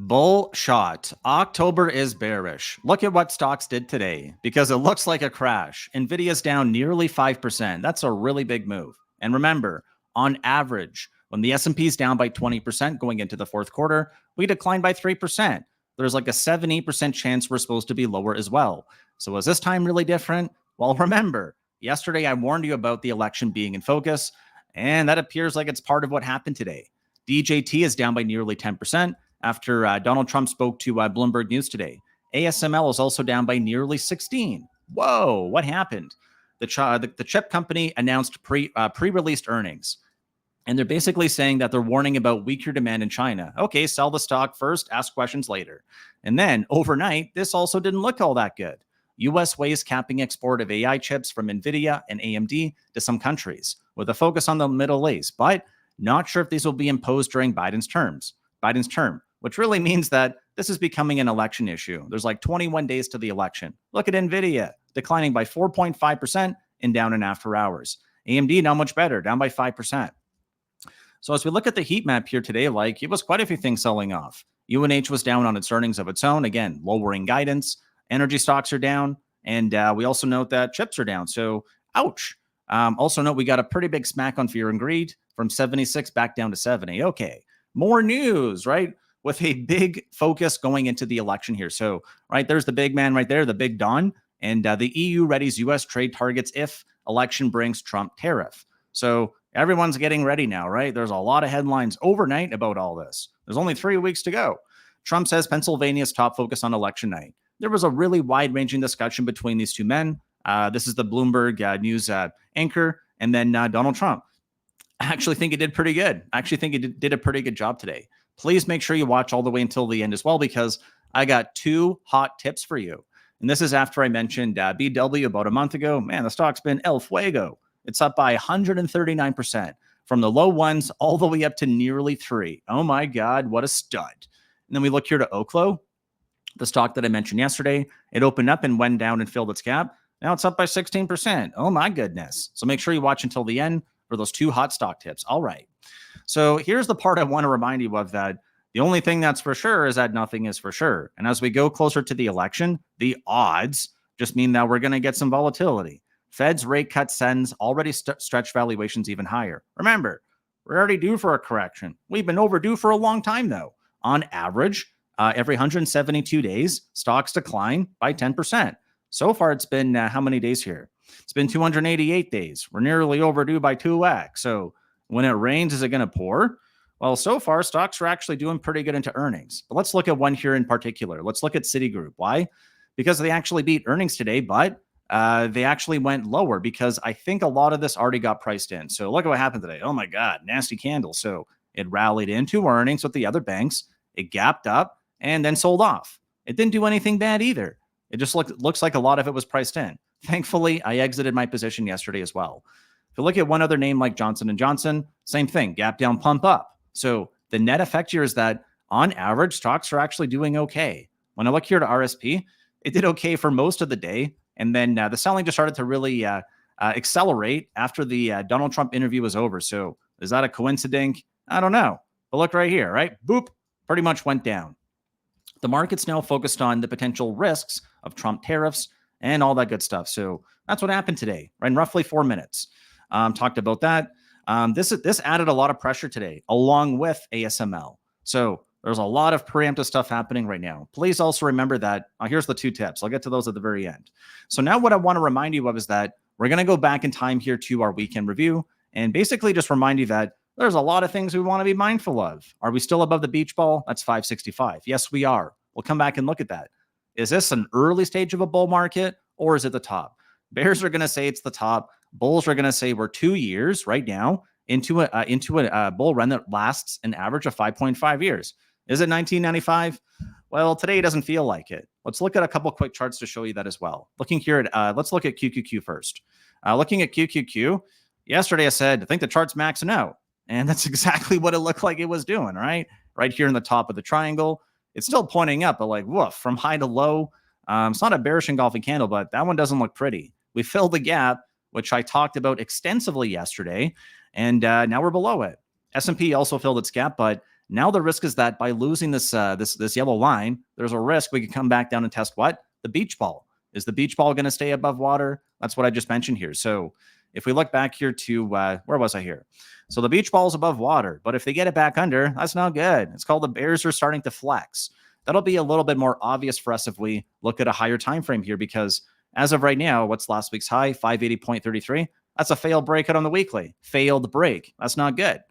Bull shot. October is bearish. Look at what stocks did today because it looks like a crash. Nvidia's down nearly 5%. That's a really big move. And remember, on average, when the S&P is down by 20% going into the fourth quarter, we decline by 3%. There's like a 70% chance we're supposed to be lower as well. So is this time really different? Well, remember, yesterday I warned you about the election being in focus, and that appears like it's part of what happened today. DJT is down by nearly 10%. After Donald Trump spoke to Bloomberg News today. ASML is also down by nearly 16. Whoa, what happened? The chip company announced pre-released earnings. And they're basically saying that they're warning about weaker demand in China. Okay, sell the stock first, ask questions later. And then overnight, this also didn't look all that good. U.S. weighs capping export of AI chips from NVIDIA and AMD to some countries with a focus on the Middle East, but not sure if these will be imposed during Biden's term, which really means that this is becoming an election issue. There's like 21 days to the election. Look at NVIDIA, declining by 4.5% and down in after hours. AMD, not much better, down by 5%. So as we look at the heat map here today, like it was quite a few things selling off. UNH was down on its earnings of its own, again, lowering guidance. Energy stocks are down. And we also note that chips are down. So, ouch. Also note we got a pretty big smack on fear and greed from 76 back down to 70. Okay, more news, right? With a big focus going into the election here. So, right, there's the big man right there, the big Don. And the EU readies U.S. trade targets if election brings Trump tariff. So everyone's getting ready now, right? There's a lot of headlines overnight about all this. There's only 3 weeks to go. Trump says Pennsylvania's top focus on election night. There was a really wide-ranging discussion between these two men. This is the Bloomberg News anchor, and then Donald Trump. I actually think he did pretty good. I actually think he did a pretty good job today. Please make sure you watch all the way until the end as well, because I got 2 hot tips for you. And this is after I mentioned BW about a month ago. Man, the stock's been El Fuego. It's up by 139% from the low ones all the way up to nearly 3. Oh my God, what a stud. And then we look here to Oklo, the stock that I mentioned yesterday. It opened up and went down and filled its gap. Now it's up by 16%. Oh my goodness. So make sure you watch until the end for those 2 hot stock tips. All right. So here's the part I want to remind you of, that the only thing that's for sure is that nothing is for sure. And as we go closer to the election, the odds just mean that we're going to get some volatility. Fed's rate cut sends already stretch valuations even higher. Remember, we're already due for a correction. We've been overdue for a long time, though. On average, every 172 days, stocks decline by 10%. So far, it's been how many days here? It's been 288 days. We're nearly overdue by 2x. So when it rains, is it going to pour? Well, so far, stocks are actually doing pretty good into earnings. But let's look at one here in particular. Let's look at Citigroup. Why? Because they actually beat earnings today, but they actually went lower because I think a lot of this already got priced in. So look at what happened today. Oh my God, nasty candle. So it rallied into earnings with the other banks. It gapped up and then sold off. It didn't do anything bad either. It just looks like a lot of it was priced in. Thankfully, I exited my position yesterday as well. If you look at one other name like Johnson & Johnson, same thing, gap down, pump up. So the net effect here is that on average, stocks are actually doing okay. When I look here to RSP, it did okay for most of the day. And then the selling just started to really accelerate after the Donald Trump interview was over. So is that a coincidence? I don't know. But look right here, right? Boop, pretty much went down. The market's now focused on the potential risks of Trump tariffs and all that good stuff. So that's what happened today, right? In roughly 4 minutes. Talked about that. This added a lot of pressure today, along with ASML. So there's a lot of preemptive stuff happening right now. Please also remember that. Here's the 2 tips. I'll get to those at the very end. So now what I want to remind you of is that we're going to go back in time here to our weekend review and basically just remind you that there's a lot of things we want to be mindful of. Are we still above the beach ball? That's 565. Yes, we are. We'll come back and look at that. Is this an early stage of a bull market, or is it the top? Bears are going to say it's the top. Bulls are going to say we're 2 years right now into a bull run that lasts an average of 5.5 years. Is it 1995? Well, today it doesn't feel like it. Let's look at a couple quick charts to show you that as well. Looking here at, let's look at QQQ first. Looking at QQQ, yesterday I said, I think the chart's maxing out. And that's exactly what it looked like it was doing, right? Right here in the top of the triangle. It's still pointing up, but like, woof, from high to low. It's not a bearish engulfing candle, but that one doesn't look pretty. We filled the gap, which I talked about extensively yesterday, and now we're below it. S&P also filled its gap, but Now the risk is that by losing this this yellow line, there's a risk we could come back down and test what? The beach ball. Is the beach ball going to stay above water? That's what I just mentioned here. So if we look back here to where was I here? So the beach ball is above water, but if they get it back under, that's not good. It's called the bears are starting to flex. That'll be a little bit more obvious for us if we look at a higher time frame here, because as of right now, what's last week's high? 580.33. That's a failed breakout on the weekly. Failed break. That's not good.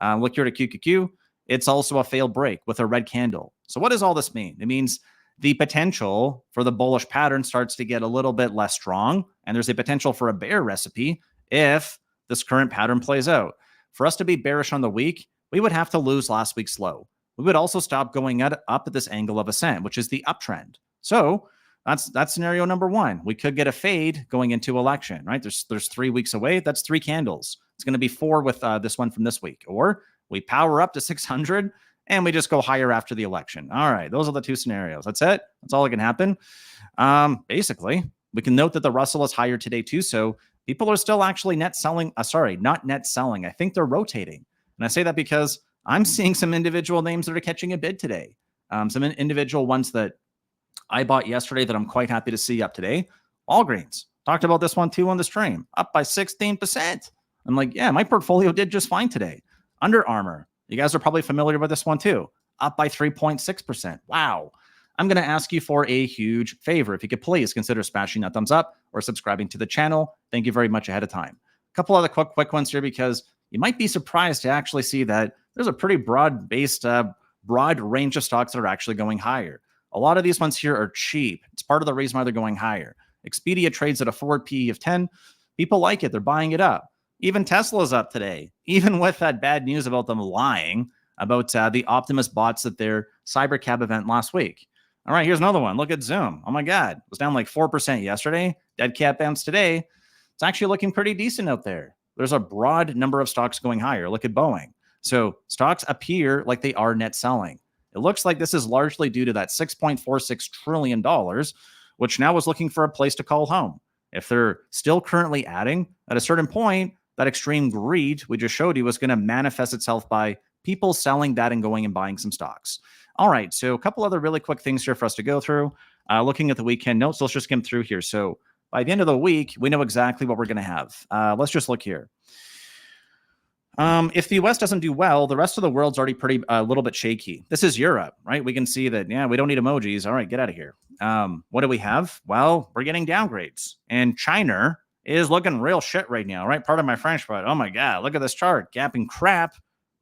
Look here at QQQ. It's also a failed break with a red candle. So what does all this mean? It means the potential for the bullish pattern starts to get a little bit less strong, and there's a potential for a bear recipe if this current pattern plays out. For us to be bearish on the week, we would have to lose last week's low. We would also stop going up at this angle of ascent, which is the uptrend. So that's scenario number one. We could get a fade going into election, right? There's 3 weeks away. That's 3 candles. It's going to be 4 with this one from this week. Or we power up to 600 and we just go higher after the election. All right, those are the 2 scenarios. That's it. That's all that can happen. Basically, we can note that the Russell is higher today too. So people are still actually net selling. Not net selling. I think they're rotating. And I say that because I'm seeing some individual names that are catching a bid today. Some individual ones that I bought yesterday that I'm quite happy to see up today. Walgreens. Talked about this one too on the stream. Up by 16%. I'm like, yeah, my portfolio did just fine today. Under Armour. You guys are probably familiar with this one too. Up by 3.6%. Wow. I'm going to ask you for a huge favor. If you could please consider smashing that thumbs up or subscribing to the channel. Thank you very much ahead of time. A couple other quick ones here, because you might be surprised to actually see that there's a pretty broad-based, broad range of stocks that are actually going higher. A lot of these ones here are cheap. It's part of the reason why they're going higher. Expedia trades at a forward PE of 10. People like it. They're buying it up. Even Tesla's up today, even with that bad news about them lying about the Optimus bots at their Cybercab event last week. All right, here's another one. Look at Zoom. Oh my God, it was down like 4% yesterday. Dead cat bounce today. It's actually looking pretty decent out there. There's a broad number of stocks going higher. Look at Boeing. So stocks appear like they are net selling. It looks like this is largely due to that $6.46 trillion, which now is looking for a place to call home. If they're still currently adding, at a certain point, that extreme greed we just showed you was going to manifest itself by people selling that and going and buying some stocks. All right, so a couple other really quick things here for us to go through. Looking at the weekend notes, let's just skim through here. So by the end of the week, we know exactly what we're going to have. Let's just look here. If the US doesn't do well, the rest of the world's already pretty a little bit shaky. This is Europe, right? We can see that, yeah, we don't need emojis. All right, get out of here. What do we have? Well, we're getting downgrades. And China is looking real shit right now, right? Part of my French, but oh my God, look at this chart. Gapping crap.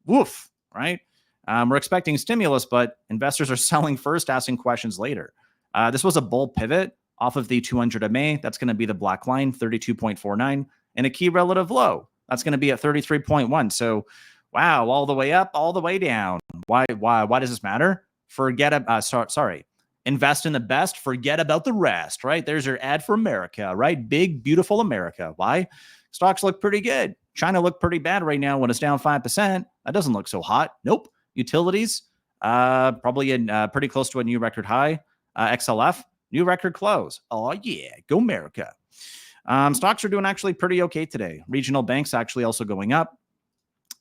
Woof, right? We're expecting stimulus, but investors are selling first, asking questions later. This was a bull pivot off of the 200 MA. That's going to be the black line, 32.49, and a key relative low. That's going to be at 33.1. So, wow, all the way up, all the way down. Why does this matter? Invest in the best, forget about the rest, right? There's your ad for America, right? Big, beautiful America. Why? Stocks look pretty good. China looked pretty bad right now when it's down 5%. That doesn't look so hot. Nope. Utilities, probably in pretty close to a new record high. XLF, new record close. Oh, yeah, go America. Stocks are doing actually pretty okay today. Regional banks actually also going up.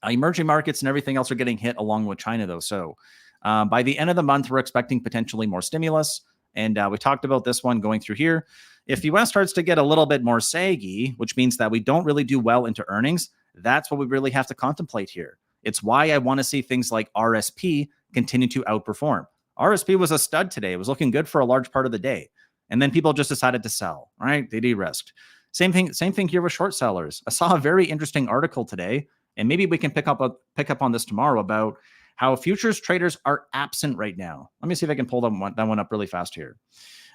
Emerging markets and everything else are getting hit along with China, though. So by the end of the month, we're expecting potentially more stimulus. And we talked about this one going through here. If the US starts to get a little bit more saggy, which means that we don't really do well into earnings, that's what we really have to contemplate here. It's why I want to see things like RSP continue to outperform. RSP was a stud today. It was looking good for a large part of the day. And then people just decided to sell, right? They de-risked. Same thing here with short sellers. I saw a very interesting article today, and maybe we can pick up on this tomorrow about how futures traders are absent right now. Let me see if I can pull that one up really fast here.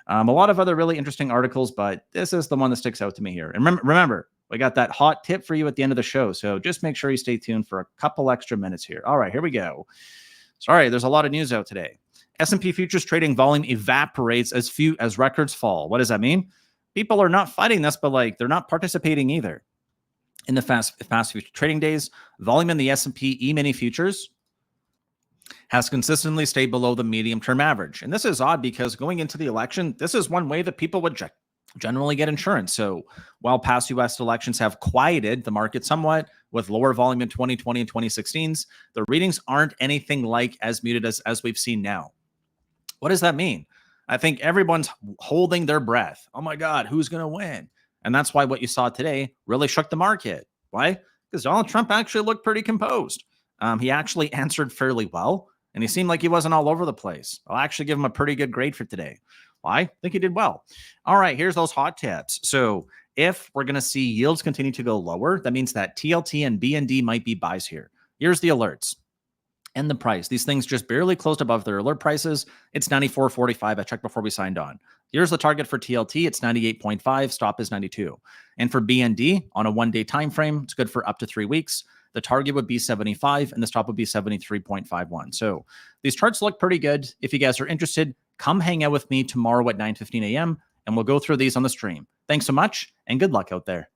A lot of other really interesting articles, but this is the one that sticks out to me here. And remember, we got that hot tip for you at the end of the show. So just make sure you stay tuned for a couple extra minutes here. All right, here we go. Sorry, there's a lot of news out today. S&P futures trading volume evaporates as records fall. What does that mean? People are not fighting this, but like they're not participating either. In the fast future trading days, volume in the S&P E-mini futures has consistently stayed below the medium-term average. And this is odd because going into the election, this is one way that people would generally get insurance. So while past US elections have quieted the market somewhat with lower volume in 2020 and 2016s, the readings aren't anything like as muted as we've seen now. What does that mean? I think everyone's holding their breath. Oh my God, who's going to win? And that's why what you saw today really shook the market. Why? Because Donald Trump actually looked pretty composed. He actually answered fairly well, and he seemed like he wasn't all over the place. I'll actually give him a pretty good grade for today. Why? I think he did well. All right, here's those hot tips. So if we're going to see yields continue to go lower, that means that TLT and BND might be buys here. Here's the alerts. And the price. These things just barely closed above their alert prices. It's 94.45. I checked before we signed on. Here's the target for TLT. It's 98.5. Stop is 92. And for BND on a one-day time frame, it's good for up to 3 weeks. The target would be 75 and the stop would be 73.51. So these charts look pretty good. If you guys are interested, come hang out with me tomorrow at 9:15 a.m. and we'll go through these on the stream. Thanks so much and good luck out there.